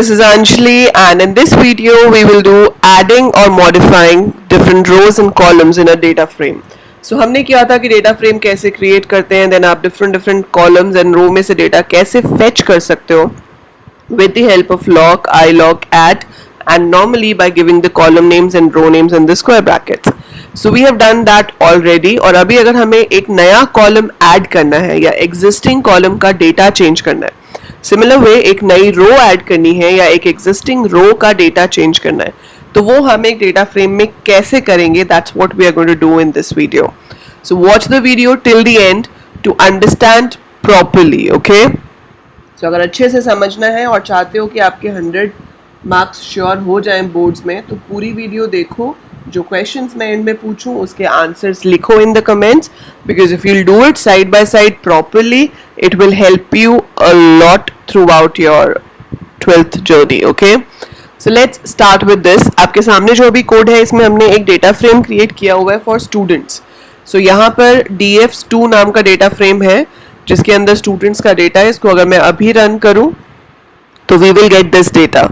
This is Anjali, and in this video we will do adding or modifying different rows and columns in a data frame. So हमने किया था कि data frame कैसे create करते हैं, then आप different columns and row में से data कैसे fetch कर सकते हो with the help of log, ilog, add, and normally by giving the column names and row names in the square brackets. So we have done that already. और अभी अगर हमें एक नया column add करना है या existing column का data change करना है, सिमिलर वे एक नई रो ऐड करनी है या एक एग्जिस्टिंग रो का डेटा चेंज करना है, तो वो हम एक डेटा फ्रेम में कैसे करेंगे, that's what we are going to do in this video. So watch the video till the end to understand properly. Okay, so अगर अच्छे से समझना है और चाहते हो कि आपके 100 मार्क्स श्योर हो जाएं बोर्ड्स में, तो पूरी वीडियो देखो. जो क्वेश्चंस मैं एंड में पूछूं उसके आंसर्स लिखो in the comments, because if you'll do it side by side properly, it will help you a lot throughout your 12th journey. Okay, so let's start with this. आपके सामने जो अभी code है, इसमें हमने एक डेटा फ्रेम क्रिएट किया हुआ है फॉर स्टूडेंट्स. सो यहाँ पर dfs2 नाम का डेटा फ्रेम है जिसके अंदर स्टूडेंट्स का डेटा है. इसको अगर मैं अभी रन करूँ तो we will get this data.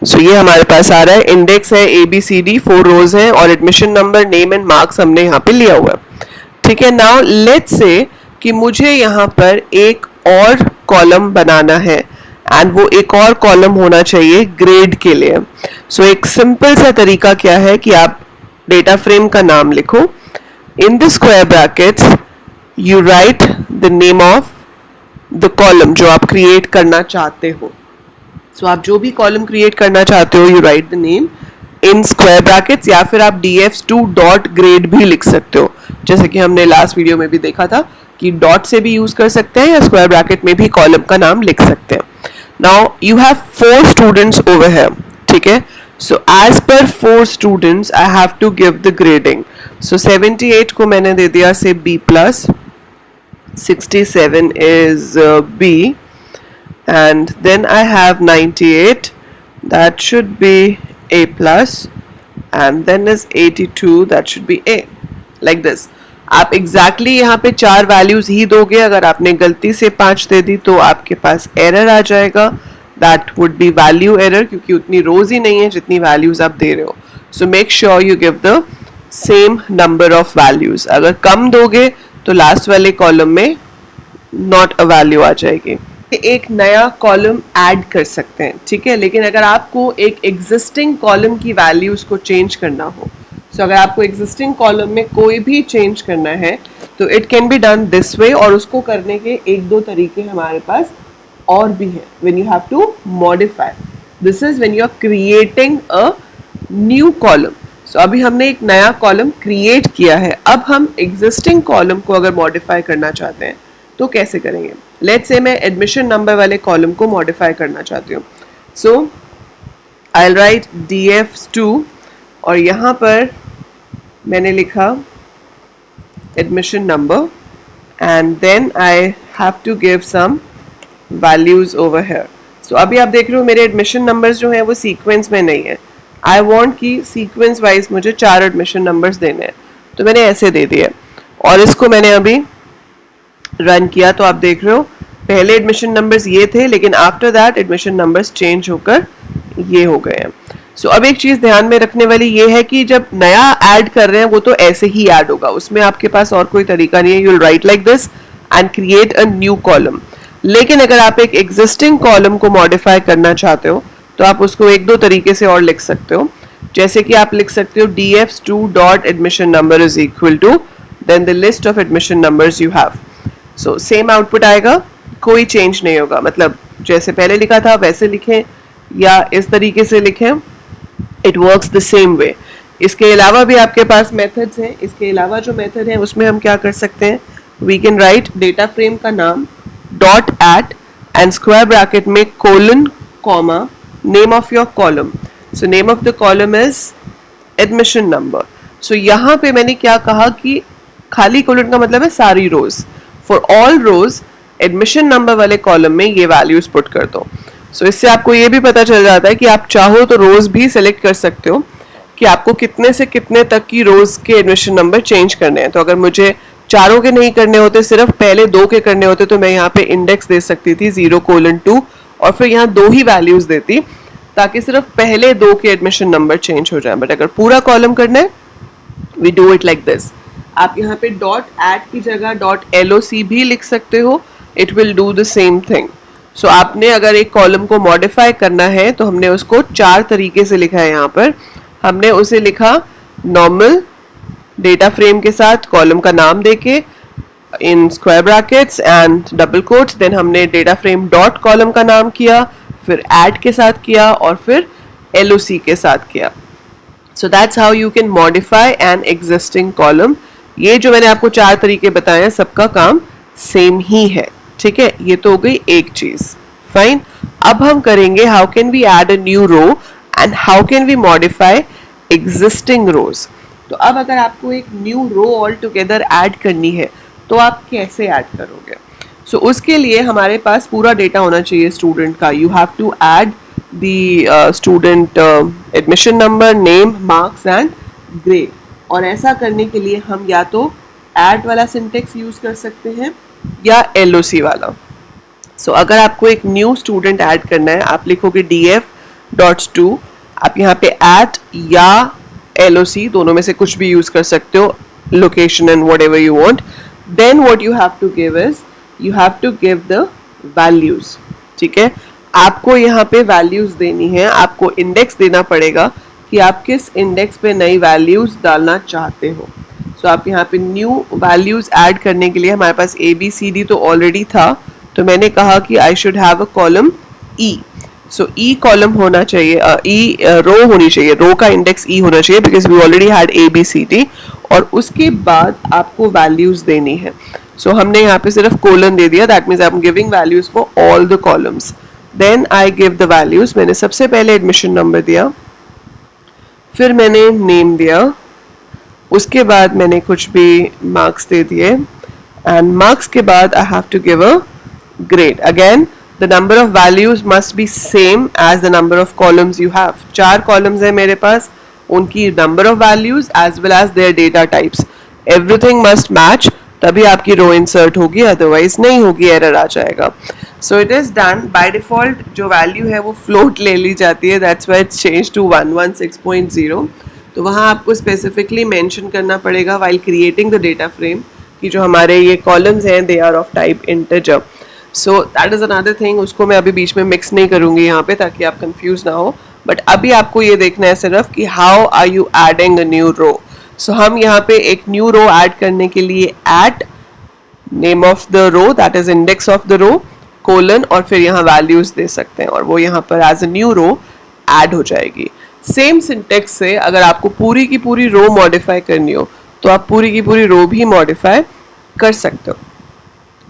So ये हमारे पास आ रहा है, इंडेक्स है ABCD, 4 रोज हैं और admission number, name and marks हमने यहाँ पे लिया हुआ है. ठीक है, नाउ लेट्स से कि मुझे यहाँ पर एक और कॉलम बनाना है एंड वो एक और कॉलम होना चाहिए ग्रेड के लिए. सो एक सिंपल सा तरीका क्या है कि आप डेटा फ्रेम का नाम लिखो, in the square brackets you right the name of the column जो आप क्रिएट करना चाहते हो. सो आप जो भी कॉलम क्रिएट करना चाहते हो, you right the name in square brackets, या फिर आप dfs2 डॉट ग्रेड भी लिख सकते हो, जैसे कि हमने लास्ट वीडियो में भी देखा था कि डॉट से भी यूज कर सकते हैं या स्क्वायर ब्रैकेट में भी कॉलम का नाम लिख सकते हैं. Now you have 4 students over here. ठीक है, so as per 4 students I have to give the grading. So 78 को मैंने दे दिया से B+, 67 is B, and then I have 98, that should be A+, and then is 82, that should be A, like this. आप exactly यहाँ पे 4 values ही दोगे. अगर आपने गलती से 5 दे दी तो आपके पास एरर आ जाएगा, that would be value error, क्योंकि उतनी रोज ही नहीं है जितनी वैल्यूज आप दे रहे हो. So make sure you give the same number of values. अगर कम दोगे तो लास्ट वाले कॉलम में not a value आ जाएगी. एक नया कॉलम ऐड कर सकते हैं, ठीक है, लेकिन अगर आपको एक एग्जिस्टिंग कॉलम की वैल्यूज को चेंज करना हो, सो अगर आपको एग्जिस्टिंग कॉलम में कोई भी चेंज करना है तो it can be done this way. और उसको करने के 1-2 तरीके हमारे पास और भी हैं. When you have to modify, this is when you are creating a new column. So अभी हमने एक नया कॉलम क्रिएट किया है, अब हम एग्जिस्टिंग कॉलम को अगर मॉडिफाई करना चाहते हैं तो कैसे करेंगे. लेट्स से मैं एडमिशन नंबर वाले कॉलम को मॉडिफाई करना चाहती हूँ. सो आई विल राइट dfs2 और यहाँ पर मैंने लिखा admission number and then I have to give some values over here. So अभी आप देख रहे हो मेरे एडमिशन नंबर्स जो हैं वो सीक्वेंस में नहीं है. आई वांट कि सीक्वेंस वाइज मुझे 4 एडमिशन नंबर्स देने हैं, तो मैंने ऐसे दे दिए और इसको मैंने अभी रन किया तो आप देख रहे हो पहले एडमिशन नंबर्स ये थे, लेकिन after that admission numbers change होकर ये हो गए हैं. सो अब एक चीज ध्यान में रखने वाली ये है कि जब नया ऐड कर रहे हैं वो तो ऐसे ही ऐड होगा, उसमें आपके पास और कोई तरीका नहीं है. You will write like this and create a new column. लेकिन अगर आप एक एग्जिस्टिंग कॉलम को मॉडिफाई करना चाहते हो तो आप उसको 1-2 तरीके से और लिख सकते हो, जैसे कि आप लिख सकते हो dfs2 dot admission number is equal to then the list of admission numbers you have. So same output आएगा, कोई चेंज नहीं होगा. मतलब जैसे पहले लिखा था वैसे लिखें या इस तरीके से लिखें, it works the same way. इसके अलावा भी आपके पास मेथड्स हैं. इसके अलावा जो मेथड है उसमें हम क्या कर सकते हैं, we can write data frame का नाम dot at and square bracket में colon comma name of your column. So name of the column is admission number. So यहाँ पे मैंने क्या कहा कि खाली कोलन का मतलब है सारी rows. For all rows admission number वाले कॉलम में ये वैल्यूज पुट कर दो. सो इससे आपको ये भी पता चल जाता है कि आप चाहो तो रोज भी सिलेक्ट कर सकते हो कि आपको कितने से कितने तक की रोज के एडमिशन नंबर चेंज करने हैं. तो अगर मुझे चारों के नहीं करने होते, सिर्फ पहले 2 के करने होते, तो मैं यहाँ पे इंडेक्स दे सकती थी 0:2 और फिर यहाँ 2 ही वैल्यूज देती ताकि सिर्फ पहले 2 के एडमिशन नंबर चेंज हो जाए। बट अगर पूरा कॉलम करना है we do it like this. आप यहाँ पे डॉट एड की जगह डॉट LOC भी लिख सकते हो, it will do the same thing. So आपने अगर एक कॉलम को मॉडिफाई करना है तो हमने उसको 4 तरीके से लिखा है। यहाँ पर हमने उसे लिखा नॉर्मल डेटा फ्रेम के साथ कॉलम का नाम देके in square brackets and double quotes, then हमने डेटा फ्रेम डॉट कॉलम का नाम किया, फिर ऐड के साथ किया और फिर LOC के साथ किया। So that's how you can modify an existing column. ये जो मैंने आपको 4 तरीके बताए हैं सबका काम सेम ही है, ठीक है। ये तो हो गई एक चीज, फाइन। अब हम करेंगे how can we add a new row and how can we modify existing rows. तो अब अगर आपको एक new row all together add करनी है तो आप कैसे ऐड करोगे? सो उसके लिए हमारे पास पूरा डेटा होना चाहिए स्टूडेंट का। You have to add the student admission number, name, marks and grade. और ऐसा करने के लिए हम या तो ऐड वाला सिंटेक्स यूज कर सकते हैं या LOC वाला। सो अगर आपको एक न्यू स्टूडेंट ऐड करना है आप लिखोगे df.to, आप यहाँ पे ऐड या LOC दोनों में से कुछ भी यूज कर सकते हो, location and whatever you want. Then what you have to give is you have to give the values, ठीक है। आपको यहाँ पे वैल्यूज देनी है, आपको इंडेक्स देना पड़ेगा कि आप किस इंडेक्स पे नई वैल्यूज डालना चाहते हो। सो आप यहाँ पे न्यू वैल्यूज ऐड करने के लिए हमारे पास ABCD तो ऑलरेडी था, तो मैंने कहा कि I should have a column E। So E column होना चाहिए, E रो होनी चाहिए, रो का इंडेक्स E होना चाहिए because we already had ABCD। और उसके बाद आपको वैल्यूज देनी है। सो हमने यहाँ पे सिर्फ कोलन दे दिया, that means I am giving values for all the columns. Then I give the values. मैंने सबसे पहले एडमिशन नंबर दिया, फिर मैंने नेम दिया, उसके बाद मैंने कुछ भी मार्क्स दे दिए एंड मार्क्स के बाद I have to give a grade. Again the number of values must be same as the number of columns you have. 4 columns है मेरे पास, उनकी number of values as well as their data types, everything must match, तभी आपकी रो insert होगी, otherwise नहीं होगी, error आ जाएगा। So it is done. By default जो वैल्यू है वो फ्लोट ले ली जाती है, that's why it's change to 116.0। तो वहाँ आपको स्पेसिफिकली मेंशन करना पड़ेगा while creating the data frame कि जो हमारे ये कॉलम्स हैं they are of type integer. So that is another thing, उसको मैं अभी बीच में मिक्स नहीं करूँगी यहाँ पे ताकि आप कंफ्यूज ना हो। बट अभी आपको ये देखना है सिर्फ कि how are you adding a new row. So हम यहाँ पे एक न्यू रो ऐड करने के लिए add name of the row, that is index of the row, colon और फिर यहाँ वैल्यूज दे सकते हैं और वो यहाँ पर as a new row add हो जाएगी। सेम सिंटेक्स से अगर आपको पूरी की पूरी रो मॉडिफाई करनी हो तो आप पूरी की पूरी रो भी मॉडिफाई कर सकते हो।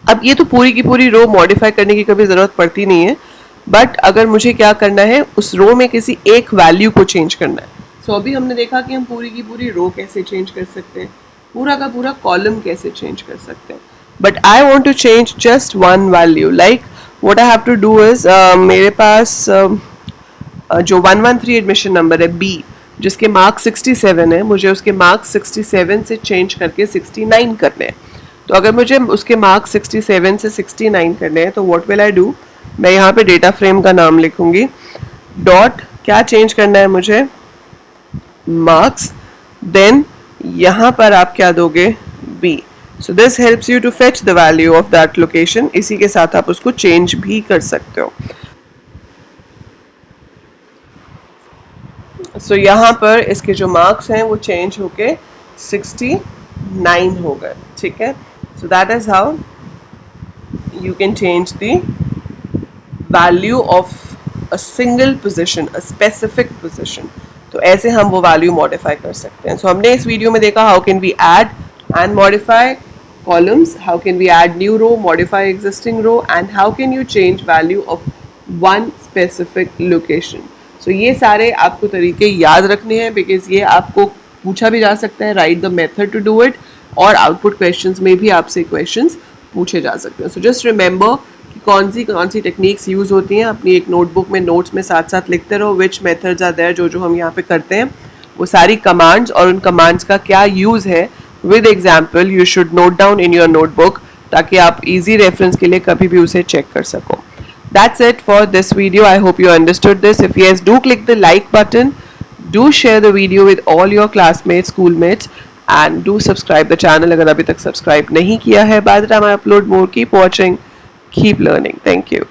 अब ये तो पूरी की पूरी रो मॉडिफाई करने की कभी ज़रूरत पड़ती नहीं है, बट अगर मुझे क्या करना है उस रो में किसी एक वैल्यू को चेंज करना है। सो अभी हमने देखा कि हम पूरी की पूरी रो कैसे चेंज कर सकते हैं, पूरा का पूरा कॉलम कैसे चेंज कर सकते हैं। But I want to change just one value. Like what I have to do is मेरे पास जो 113 एडमिशन नंबर है B, जिसके मार्क्स 67 है, मुझे उसके मार्क्स 67 से चेंज करके 69 करने हैं। तो अगर मुझे उसके मार्क्स 67 से 69 करने हैं तो व्हाट विल आई डू, मैं यहाँ पे डेटा फ्रेम का नाम लिखूंगी, डॉट क्या चेंज करना है मुझे, मार्क्स, देन यहाँ पर आप क्या दोगे, B। So this helps you to fetch the value of that location. इसी के साथ आप उसको चेंज भी कर सकते हो। सो यहाँ पर इसके जो मार्क्स हैं वो चेंज होके 69 हो गए, ठीक है। सो that is how you can change the value of a single position, a specific position. तो ऐसे हम वो वैल्यू मॉडिफाई कर सकते हैं। सो हमने इस वीडियो में देखा how can we add and modify columns, how can we add new row, modify existing row, and how can you change value of one specific location. So ये सारे आपको तरीके याद रखने हैं बिकॉज ये आपको पूछा भी जा सकता है, write the method to do it, और आउटपुट क्वेश्चंस में भी आपसे क्वेश्चंस पूछे जा सकते हैं। सो जस्ट रिमेंबर कि कौन सी टेक्निक्स यूज होती हैं, अपनी एक नोटबुक में नोट्स में साथ साथ लिखते रहो विच मेथड्स आर देयर, जो हम यहाँ पे करते हैं वो सारी कमांड्स और उन कमांड्स का क्या यूज है with example you should note down in your notebook ताकि आप इजी रेफरेंस के लिए कभी भी उसे चेक कर सको। That's it for this video. I hope you understood this. If yes, do click the like button, do share the video with all your classmates, schoolmates, and do subscribe the channel अगर अभी तक subscribe नहीं किया है. By the time I upload more, keep watching, keep learning. Thank you.